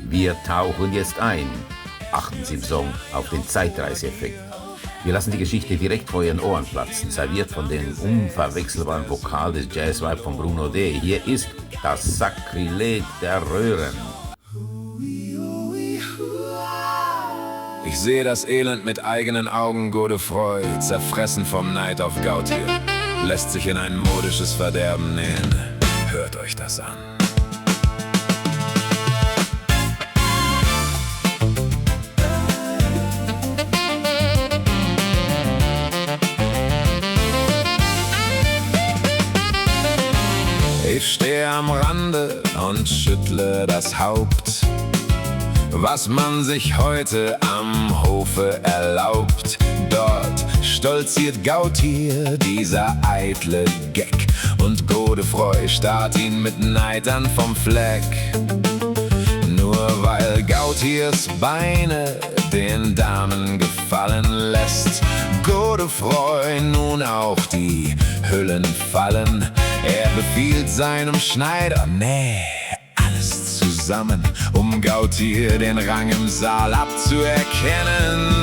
Wir tauchen jetzt ein. Achten Sie im Song auf den Zeitreiseeffekt. Wir lassen die Geschichte direkt vor Ihren Ohren platzen, serviert von dem unverwechselbaren Vokal des Jazz-Vibe von Bruno D. Hier ist das Sakrileg der Röhren. Ich sehe das Elend mit eigenen Augen, Godefroy, zerfressen vom Neid auf Gautier, lässt sich in ein modisches Verderben nähen. Hört euch das an. Ich stehe am Rande und schüttle das Haupt. Was man sich heute am Hofe erlaubt, dort stolziert Gautier, dieser eitle Geck, und Godefroy starrt ihn mit Neid an vom Fleck. Nur weil Gautiers Beine den Damen gefallen lässt, Godefroy nun auch die Hüllen fallen. Er befiehlt seinem Schneider, näh alles zusammen, um Gautier den Rang im Saal abzuerkennen.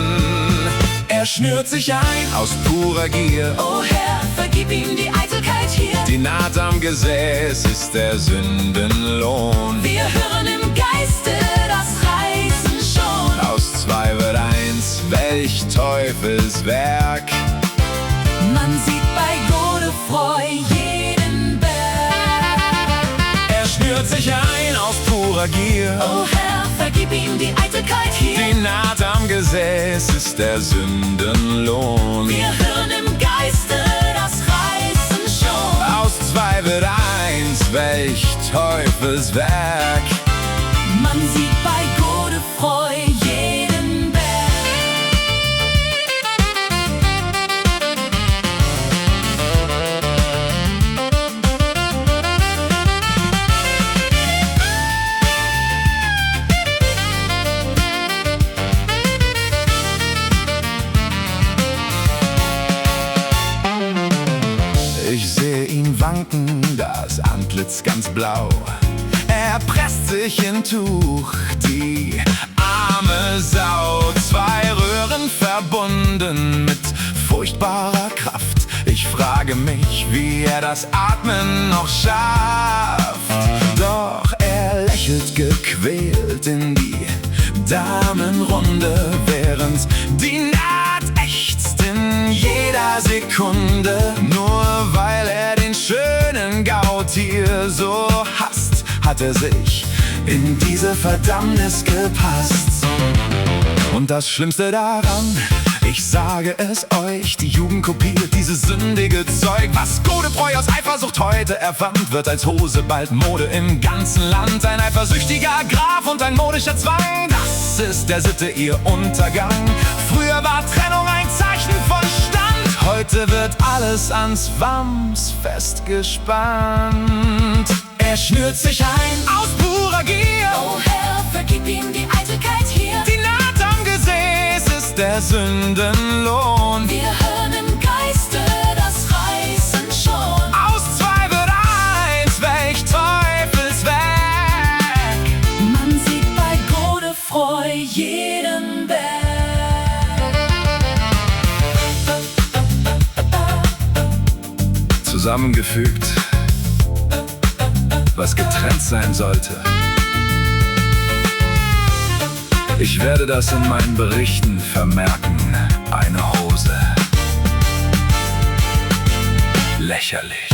Er schnürt sich ein aus purer Gier. O Herr, vergib ihm die Eitelkeit hier. Die Naht am Gesäß ist der Sündenlohn. Wir hören im Geiste das Reißen schon. Aus zwei wird eins, welch Teufelswerk. Man sieht bei Godefroy jeden Berg. Er schnürt sich ein aus purer Gier. O Herr, vergib ihm die Eitelkeit hier. Die Naht am Gesäß ist der Sündenlohn. Wir hören im Geiste das Reißen schon. Aus zwei wird eins, welch Teufelswerk. Man sieht bei Godefroy jeden Berg. Ich sehe ihn wanken, das Antlitz ganz blau. Er presst sich in Tuch, die arme Sau. Zwei Röhren verbunden mit furchtbarer Kraft. Ich frage mich, wie er das Atmen noch schafft. Doch er lächelt gequält in die Damenrunde, während die Naht ächzt in jeder Sekunde. Nur weil er den schönen Gautier so hasst, hat er sich in diese Verdammnis gepasst. Und das Schlimmste daran, ich sage es euch, die Jugend kopiert dieses sündige Zeug. Was Godefroy aus Eifersucht heute erfand, wird als Hose bald Mode im ganzen Land. Ein eifersüchtiger Graf und ein modischer Zwang, das ist der Sitte ihr Untergang. Früher war Trennung ein Zeichen von Stand, heute wird alles ans Wams festgespannt. Er schnürt sich ein aus purer Gier. O Herr, vergib ihm die Eitelkeit hier. Die Naht am Gesäß ist der Sündenlohn. Wir hören im Geiste das Reißen schon. Aus zwei wird eins, welch Teufelswerk. Man sieht bei Godefroy jeden Berg. Zusammengefügt, was getrennt sein sollte. Ich werde das in meinen Berichten vermerken. Eine Hose. Lächerlich.